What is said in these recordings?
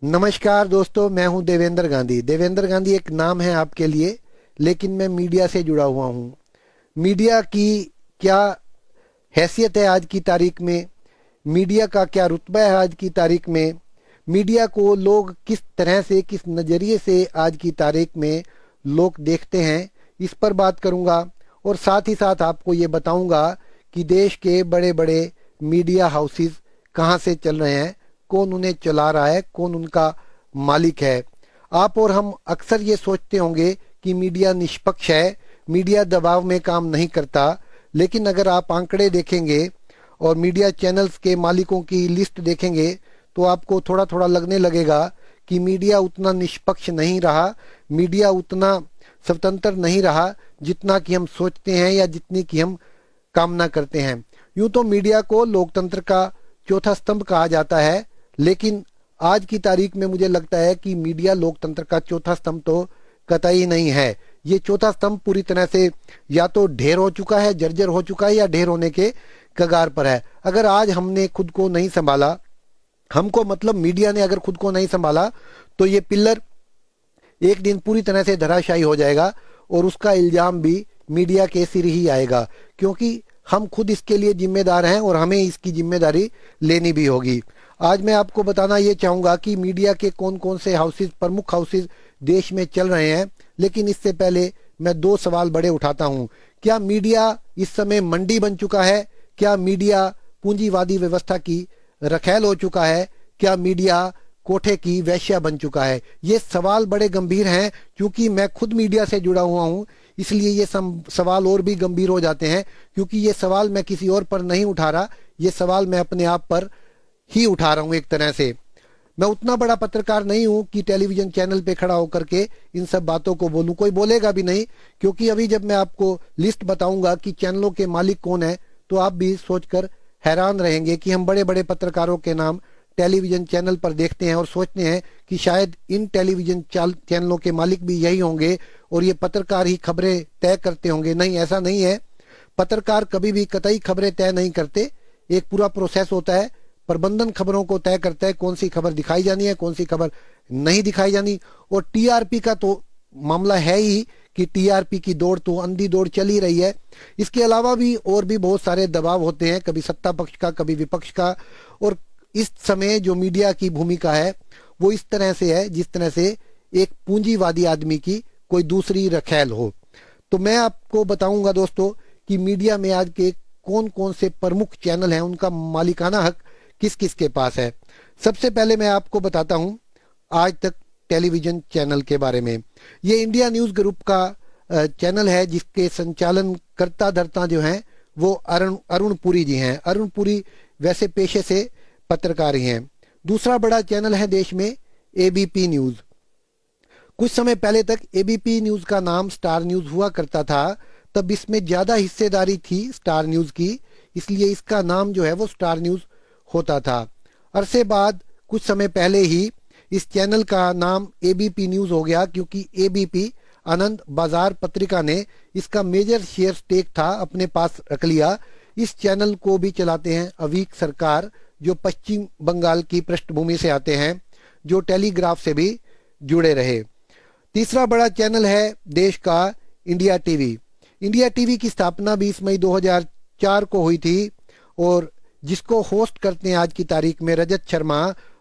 नमस्कार दोस्तों, मैं हूं देवेंद्र गांधी। देवेंद्र गांधी एक नाम है आपके लिए, लेकिन मैं मीडिया से जुड़ा हुआ हूं। मीडिया की क्या हैसियत है आज की तारीख में, मीडिया का क्या रुतबा है आज की तारीख में, मीडिया को लोग किस तरह से, किस नज़रिए से आज की तारीख में लोग देखते हैं, इस पर बात करूंगा। और साथ ही साथ आपको ये बताऊंगा कि देश के बड़े बड़े मीडिया हाउसेस कहाँ से चल रहे हैं, कौन उन्हें चला रहा है, कौन उनका मालिक है। आप और हम अक्सर ये सोचते होंगे कि मीडिया निष्पक्ष है, मीडिया दबाव में काम नहीं करता, लेकिन अगर आप आंकड़े देखेंगे और मीडिया चैनल्स के मालिकों की लिस्ट देखेंगे तो आपको थोड़ा थोड़ा लगने लगेगा कि मीडिया उतना निष्पक्ष नहीं रहा, मीडिया उतना स्वतंत्र नहीं रहा जितना कि हम सोचते हैं या जितनी कि हम कामना करते हैं। यूं तो मीडिया को लोकतंत्र का चौथा स्तंभ कहा जाता है, लेकिन आज की तारीख में मुझे लगता है कि मीडिया लोकतंत्र का चौथा स्तंभ तो कतई नहीं है। ये चौथा स्तंभ पूरी तरह से या तो ढेर हो चुका है, जर्जर हो चुका है, या ढेर होने के कगार पर है। अगर आज हमने खुद को नहीं संभाला, हमको मतलब मीडिया ने अगर खुद को नहीं संभाला, तो ये पिल्लर एक दिन पूरी तरह से धराशायी हो जाएगा और उसका इल्जाम भी मीडिया के सिर ही आएगा, क्योंकि हम खुद इसके लिए जिम्मेदार हैं और हमें इसकी जिम्मेदारी लेनी भी होगी। आज मैं आपको बताना ये चाहूँगा कि मीडिया के कौन कौन से हाउसेज, प्रमुख हाउसेज देश में चल रहे हैं। लेकिन इससे पहले मैं दो सवाल बड़े उठाता हूँ। क्या मीडिया इस समय मंडी बन चुका है? क्या मीडिया पूंजीवादी व्यवस्था की रखैल हो चुका है? क्या मीडिया कोठे की वैश्या बन चुका है? ये सवाल बड़े गंभीर हैं, क्योंकि मैं खुद मीडिया से जुड़ा हुआ हूँ, इसलिए ये सवाल और भी गंभीर हो जाते हैं। क्योंकि ये सवाल मैं किसी और पर नहीं उठा रहा, ये सवाल मैं अपने आप पर ही उठा रहा हूँ। एक तरह से मैं उतना बड़ा पत्रकार नहीं हूँ कि टेलीविजन चैनल पे खड़ा होकर के इन सब बातों को बोलूँ, कोई बोलेगा भी नहीं। क्योंकि अभी जब मैं आपको लिस्ट बताऊंगा कि चैनलों के मालिक कौन है, तो आप भी सोचकर हैरान रहेंगे कि हम बड़े बड़े पत्रकारों के नाम टेलीविजन चैनल पर देखते हैं और सोचते हैं कि शायद इन टेलीविजन चैनलों के मालिक भी यही होंगे और ये पत्रकार ही खबरें तय करते होंगे। नहीं, ऐसा नहीं है। पत्रकार कभी भी कतई खबरें तय नहीं करते। एक पूरा प्रोसेस होता है, प्रबंधन खबरों को तय करता है, कौन सी खबर दिखाई जानी है, कौन सी खबर नहीं दिखाई जानी। और टीआरपी का तो मामला है ही कि टीआरपी की दौड़ तो अंधी दौड़ चल ही रही है। इसके अलावा भी और भी बहुत सारे दबाव होते हैं, कभी सत्ता पक्ष का, कभी विपक्ष का। और इस समय जो मीडिया की भूमिका है वो इस तरह से है जिस तरह से एक पूंजीवादी आदमी की कोई दूसरी रखैल हो। तो मैं आपको बताऊंगा दोस्तों कि मीडिया में आज के कौन कौन से प्रमुख चैनल हैं, उनका मालिकाना हक किस किस के पास है। सबसे पहले मैं आपको बताता हूं आज तक टेलीविजन चैनल के बारे में। ये इंडिया न्यूज ग्रुप का चैनल है, जिसके संचालन करता धरता जो हैं वो अरुण पुरी जी हैं। अरुण पुरी वैसे पेशे से पत्रकार ही हैं। दूसरा बड़ा चैनल है देश में एबीपी न्यूज। कुछ समय पहले तक एबीपी न्यूज का नाम स्टार न्यूज हुआ करता था, तब इसमें ज्यादा हिस्सेदारी थी स्टार न्यूज की, इसलिए इसका नाम जो है वो स्टार न्यूज होता था। अरसे बाद कुछ समय पहले ही इस चैनल का नाम एबीपी न्यूज हो गया, क्योंकि एबीपी आनंद बाजार पत्रिका ने इसका मेजर शेयर स्टेक था अपने पास रख लिया। इस चैनल को भी चलाते हैं अवीक सरकार, जो पश्चिम बंगाल की पृष्ठभूमि से आते हैं, जो टेलीग्राफ से भी जुड़े रहे। तीसरा बड़ा चैनल है देश का इंडिया टीवी। इंडिया टीवी की स्थापना 20 मई 2004 को हुई थी और जिसको होस्ट करते हैं आज की तारीख में रजत शर्मा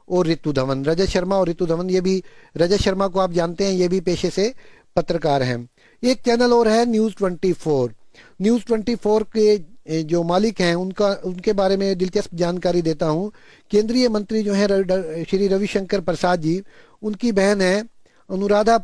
और ऋतु धवन। रजत शर्मा और ऋतु धवन, ये भी, रजत शर्मा को आप जानते हैं, ये भी पेशे से पत्रकार हैं। एक चैनल और है न्यूज 24। न्यूज 24 के जो मालिक हैं उनके बारे में दिलचस्प जानकारी देता हूं। केंद्रीय मंत्री जो हैं श्री रविशंकर प्रसाद जी, उनकी बहन है अनुराधा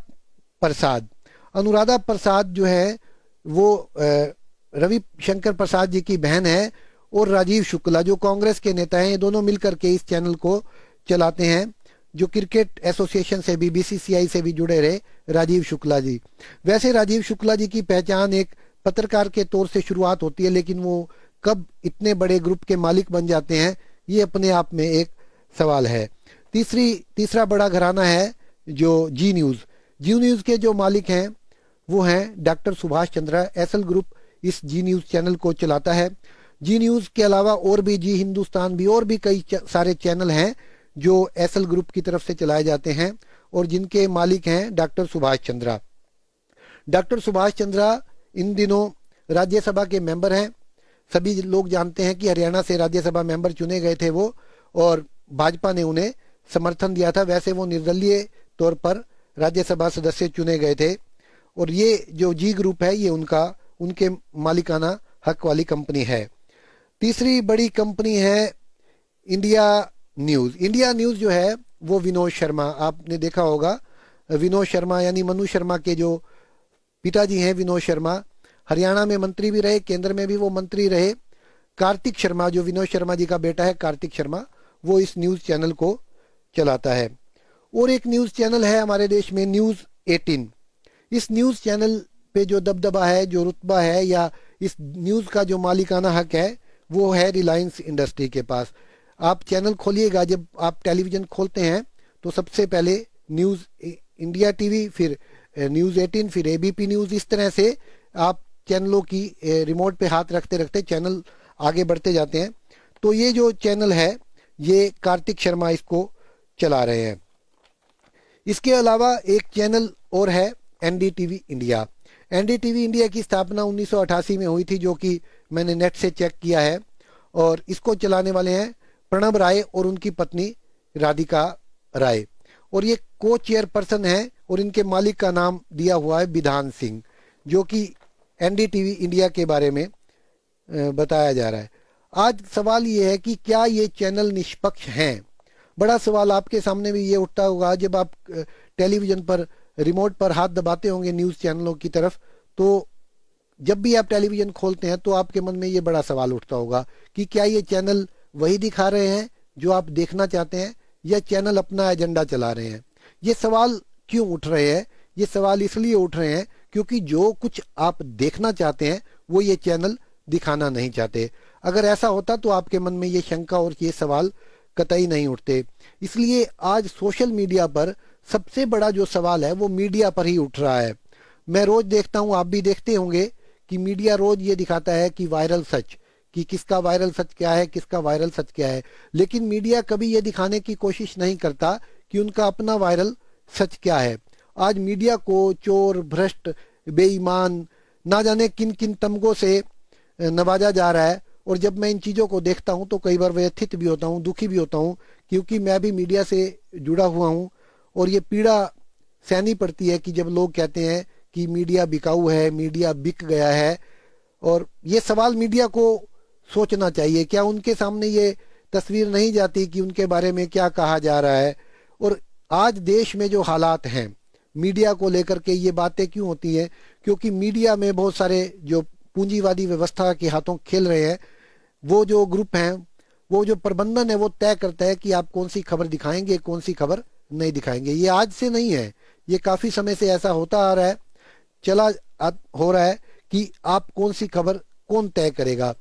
प्रसाद। अनुराधा प्रसाद जो है वो रविशंकर प्रसाद जी की बहन है, और राजीव शुक्ला जो कांग्रेस के नेता हैं, ये दोनों मिलकर के इस चैनल को चलाते हैं, जो क्रिकेट एसोसिएशन से भी, बीसीसीआई से भी जुड़े रहे राजीव शुक्ला जी। वैसे राजीव शुक्ला जी की पहचान एक पत्रकार के तौर से शुरुआत होती है, लेकिन वो कब इतने बड़े ग्रुप के मालिक बन जाते हैं, ये अपने आप में एक सवाल है। तीसरा बड़ा घराना है जो जी न्यूज। जी न्यूज के जो मालिक हैं वो हैं doctor Subhash Chandra. Acyl group इस जी न्यूज चैनल को चलाता है। जी न्यूज के अलावा और भी जी हिंदुस्तान भी, और भी कई सारे चैनल हैं जो एसएल ग्रुप की तरफ से चलाए जाते हैं और जिनके मालिक हैं डॉक्टर सुभाष चंद्रा। डॉक्टर सुभाष चंद्रा इन दिनों राज्यसभा के मेंबर हैं। सभी लोग जानते हैं कि हरियाणा से राज्यसभा मेंबर चुने गए थे वो, और भाजपा ने उन्हें समर्थन दिया था। वैसे वो निर्दलीय तौर पर राज्यसभा सदस्य चुने गए थे, और ये जो जी ग्रुप है ये उनके मालिकाना हक वाली कंपनी है। तीसरी बड़ी कंपनी है इंडिया न्यूज़। इंडिया न्यूज़ जो है वो विनोद शर्मा, आपने देखा होगा, विनोद शर्मा यानी मनु शर्मा के जो पिताजी हैं विनोद शर्मा, हरियाणा में मंत्री भी रहे, केंद्र में भी वो मंत्री रहे। कार्तिक शर्मा, जो विनोद शर्मा जी का बेटा है कार्तिक शर्मा, वो इस न्यूज़ चैनल को चलाता है। और एक न्यूज़ चैनल है हमारे देश में न्यूज़ 18। इस न्यूज़ चैनल पे जो दबदबा है, जो रुतबा है, या इस न्यूज़ का जो मालिकाना हक है, वो है रिलायंस इंडस्ट्री के पास। आप चैनल खोलिएगा, जब आप टेलीविज़न खोलते हैं तो सबसे पहले न्यूज़ इंडिया टीवी, फिर न्यूज़ 18, फिर एबीपी न्यूज़, इस तरह से आप चैनलों की रिमोट पे हाथ रखते रखते चैनल आगे बढ़ते जाते हैं। तो ये जो चैनल है ये कार्तिक शर्मा इसको चला रहे हैं। इसके अलावा एक चैनल और है एनडीटीवी इंडिया। एनडीटीवी इंडिया की स्थापना 1988 में हुई थी, जो कि मैंने नेट से चेक किया है, और इसको चलाने वाले हैं प्रणब राय और उनकी पत्नी राधिका राय, और ये को चेयरपर्सन है, और इनके मालिक का नाम दिया हुआ है विधान सिंह, जो कि एनडीटीवी इंडिया के बारे में बताया जा रहा है। आज सवाल ये है कि क्या ये चैनल निष्पक्ष हैं। बड़ा सवाल आपके सामने भी ये उठता होगा, जब आप टेलीविज़न पर रिमोट पर हाथ दबाते होंगे न्यूज़ चैनलों की तरफ, तो जब भी आप टेलीविज़न खोलते हैं तो आपके मन में ये बड़ा सवाल उठता होगा कि क्या ये चैनल वही दिखा रहे हैं जो आप देखना चाहते हैं, या चैनल अपना एजेंडा चला रहे हैं। ये सवाल क्यों उठ रहे हैं? ये सवाल इसलिए उठ रहे हैं क्योंकि जो कुछ आप देखना चाहते हैं वो ये चैनल दिखाना नहीं चाहते। अगर ऐसा होता तो आपके मन में ये शंका और ये सवाल कतई नहीं उठते। इसलिए आज सोशल मीडिया पर सबसे बड़ा जो सवाल है वो मीडिया पर ही उठ रहा है। मैं रोज देखता हूँ, आप भी देखते होंगे कि मीडिया रोज ये दिखाता है कि वायरल सच, कि किसका वायरल सच क्या है, किसका वायरल सच क्या है, लेकिन मीडिया कभी ये दिखाने की कोशिश नहीं करता कि उनका अपना वायरल सच क्या है। आज मीडिया को चोर, भ्रष्ट, बेईमान, ना जाने किन किन तमगों से नवाजा जा रहा है, और जब मैं इन चीज़ों को देखता हूं तो कई बार व्यथित भी होता हूं, दुखी भी होता हूं, क्योंकि मैं भी मीडिया से जुड़ा हुआ हूं, और ये पीड़ा सहनी पड़ती है कि जब लोग कहते हैं कि मीडिया बिकाऊ है, मीडिया बिक गया है। और ये सवाल मीडिया को सोचना चाहिए, क्या उनके सामने ये तस्वीर नहीं जाती कि उनके बारे में क्या कहा जा रहा है। और आज देश में जो हालात हैं मीडिया को लेकर के, ये बातें क्यों होती हैं? क्योंकि मीडिया में बहुत सारे जो पूंजीवादी व्यवस्था के हाथों खेल रहे हैं, वो जो ग्रुप हैं, वो जो प्रबंधन है, वो तय करता है कि आप कौन सी खबर दिखाएंगे, कौन सी खबर नहीं दिखाएंगे। ये आज से नहीं है, ये काफी समय से ऐसा होता आ रहा है, हो रहा है कि आप कौन सी खबर कौन तय करेगा।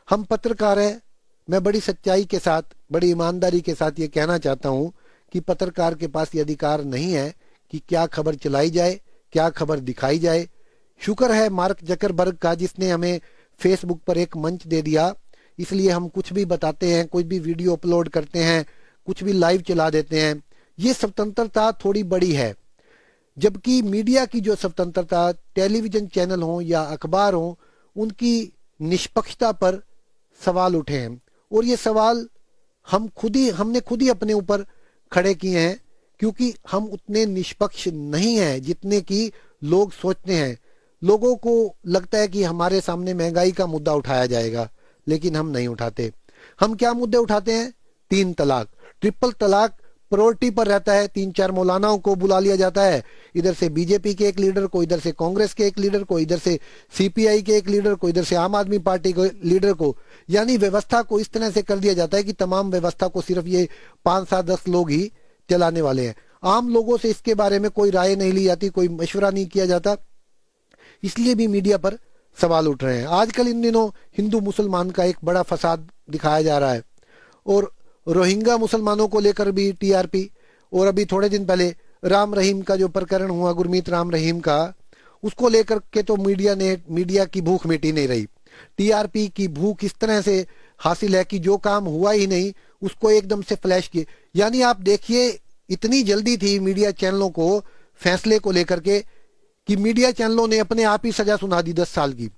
हम पत्रकार हैं, मैं बड़ी सच्चाई के साथ, बड़ी ईमानदारी के साथ ये कहना चाहता हूँ कि पत्रकार के पास ये अधिकार नहीं है कि क्या खबर चलाई जाए, क्या खबर दिखाई जाए। शुक्र है मार्क जकरबर्ग का, जिसने हमें फेसबुक पर एक मंच दे दिया, इसलिए हम कुछ भी बताते हैं, कोई भी वीडियो अपलोड करते हैं, कुछ भी लाइव चला देते हैं। ये स्वतंत्रता थोड़ी बड़ी है, जबकि मीडिया की जो स्वतंत्रता, टेलीविजन चैनल हो या अखबार हो, उनकी निष्पक्षता पर सवाल उठे हैं। और ये सवाल हमने खुद ही अपने ऊपर खड़े किए हैं, क्योंकि हम उतने निष्पक्ष नहीं हैं जितने कि लोग सोचते हैं। लोगों को लगता है कि हमारे सामने महंगाई का मुद्दा उठाया जाएगा, लेकिन हम नहीं उठाते। हम क्या मुद्दे उठाते हैं? 3 तलाक, ट्रिपल तलाक प्रायोरिटी पर रहता है। 3-4 मौलानाओं को बुला लिया जाता है, इधर से बीजेपी के एक लीडर को, इधर से कांग्रेस के एक लीडर को, इधर से सीपीआई के एक लीडर को, इधर से आम आदमी पार्टी के लीडर को। यानी व्यवस्था को इस तरह से कर दिया जाता है कि तमाम व्यवस्था को सिर्फ ये 5-7-10 लोग ही चलाने वाले हैं। आम लोगों से इसके बारे में कोई राय नहीं ली जाती, कोई मशवरा नहीं किया जाता। इसलिए भी मीडिया पर सवाल उठ रहे हैं। आजकल इन दिनों हिंदू मुसलमान का एक बड़ा फसाद दिखाया जा रहा है, और रोहिंग्या मुसलमानों को लेकर भी टीआरपी, और अभी थोड़े दिन पहले राम रहीम का जो प्रकरण हुआ, गुरमीत राम रहीम का, उसको लेकर के तो मीडिया की भूख मिटी नहीं रही। टीआरपी की भूख इस तरह से हासिल है कि जो काम हुआ ही नहीं उसको एकदम से फ्लैश किए। यानी आप देखिए इतनी जल्दी थी मीडिया चैनलों को फैसले को लेकर के कि मीडिया चैनलों ने अपने आप ही सजा सुना दी 10 साल की।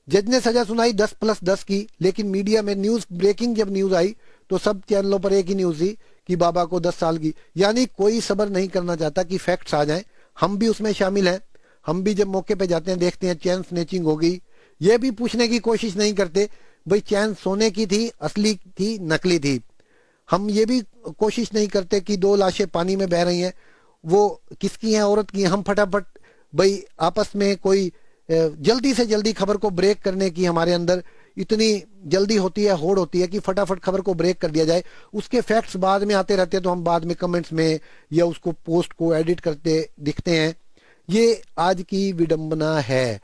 जज ने सजा सुनाई 10+10 की, लेकिन मीडिया में न्यूज ब्रेकिंग जब न्यूज आई तो सब चैनलों पर एक ही न्यूज थी कि बाबा को 10 साल की। यानी कोई सब्र नहीं करना चाहता कि फैक्ट्स आ जाएं। हम भी उसमें शामिल हैं। हम भी जब मौके पे जाते हैं देखते हैं चैन स्नेचिंग हो गई, ये भी पूछने की कोशिश नहीं करते भाई चैन सोने की थी, असली थी, नकली थी। हम ये भी कोशिश नहीं करते कि 2 लाशें पानी में बह रही हैं, वो किसकी हैं, औरत की हैं। हम फटाफट भाई आपस में कोई जल्दी से जल्दी खबर को ब्रेक करने की हमारे अंदर इतनी जल्दी होती है, होड़ होती है कि फटाफट खबर को ब्रेक कर दिया जाए। उसके फैक्ट्स बाद में आते रहते हैं तो हम बाद में कमेंट्स में या उसको पोस्ट को एडिट करते दिखते हैं। ये आज की विडंबना है।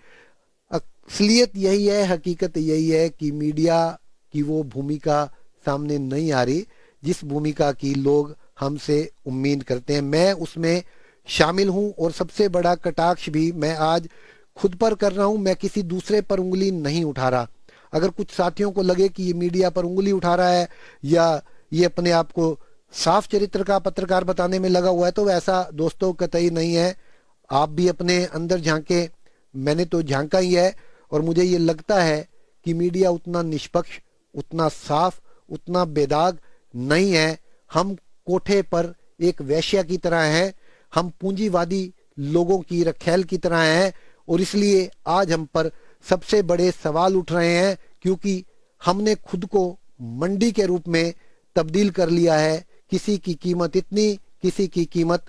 असलियत यही है, हकीकत यही है कि मीडिया की वो भूमिका सामने नहीं आ रही जिस भूमिका की लोग हमसे उम्मीद करते हैं। मैं उसमें शामिल हूं और सबसे बड़ा कटाक्ष भी मैं आज खुद पर कर रहा हूं। मैं किसी दूसरे पर उंगली नहीं उठा रहा। अगर कुछ साथियों को लगे कि ये मीडिया पर उंगली उठा रहा है या ये अपने आप को साफ चरित्र का पत्रकार बताने में लगा हुआ है तो वैसा दोस्तों कतई नहीं है। आप भी अपने अंदर झांके, मैंने तो झांका ही है और मुझे ये लगता है कि मीडिया उतना निष्पक्ष, उतना साफ, उतना बेदाग नहीं है। हम कोठे पर एक वेश्या की तरह हैं, हम पूंजीवादी लोगों की रखेल की तरह हैं और इसलिए आज हम पर सबसे बड़े सवाल उठ रहे हैं क्योंकि हमने खुद को मंडी के रूप में तब्दील कर लिया है। किसी की कीमत इतनी, किसी की कीमत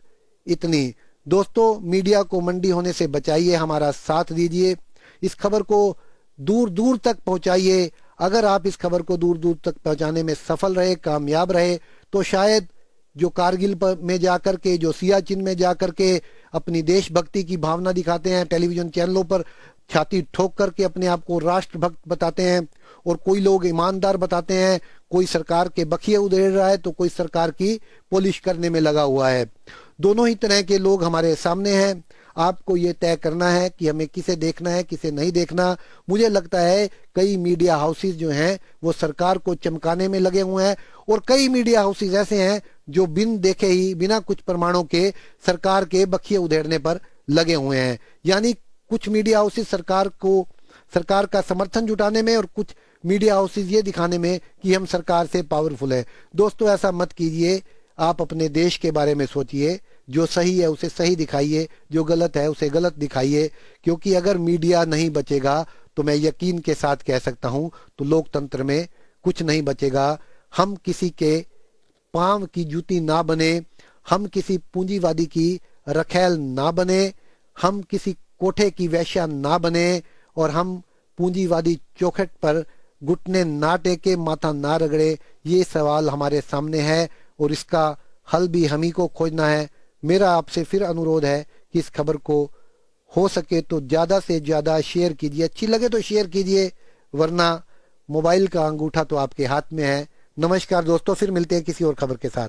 इतनी। दोस्तों, मीडिया को मंडी होने से बचाइए, हमारा साथ दीजिए, इस खबर को दूर दूर तक पहुंचाइए। अगर आप इस खबर को दूर दूर तक पहुंचाने में सफल रहे, कामयाब रहे, तो शायद जो कारगिल में जाकर के, जो सियाचिन में जाकर के अपनी देशभक्ति की भावना दिखाते हैं, टेलीविजन चैनलों पर छाती ठोक करके अपने आप को राष्ट्रभक्त बताते हैं और कोई लोग ईमानदार बताते हैं, कोई सरकार के बखिए उधेड़ रहा है तो कोई सरकार की पॉलिश करने में लगा हुआ है। दोनों ही तरह के लोग हमारे सामने हैं। आपको ये तय करना है कि हमें किसे देखना है, किसे नहीं देखना। मुझे लगता है कई मीडिया हाउसेस जो हैं वो सरकार को चमकाने में लगे हुए हैं और कई मीडिया हाउसेस ऐसे हैं जो बिन देखे ही, बिना कुछ प्रमाणों के सरकार के बखिए उधेड़ने पर लगे हुए हैं। यानी कुछ मीडिया हाउसेस सरकार का समर्थन जुटाने में और कुछ मीडिया हाउसेस ये दिखाने में कि हम सरकार से पावरफुल है। दोस्तों, ऐसा मत कीजिए। आप अपने देश के बारे में सोचिए। जो सही है उसे सही दिखाइए, जो गलत है उसे गलत दिखाइए, क्योंकि अगर मीडिया नहीं बचेगा तो मैं यकीन के साथ कह सकता हूं तो लोकतंत्र में कुछ नहीं बचेगा। हम किसी के पांव की जूती ना बने, हम किसी पूंजीवादी की रखेल ना बने, हम किसी कोठे की वेश्या ना बने और हम पूंजीवादी चौखट पर घुटने ना टेके, माथा ना रगड़े। ये सवाल हमारे सामने है और इसका हल भी हम ही को खोजना है। मेरा आपसे फिर अनुरोध है कि इस खबर को हो सके तो ज्यादा से ज्यादा शेयर कीजिए। अच्छी लगे तो शेयर कीजिए, वरना मोबाइल का अंगूठा तो आपके हाथ में है। नमस्कार दोस्तों, फिर मिलते हैं किसी और खबर के साथ।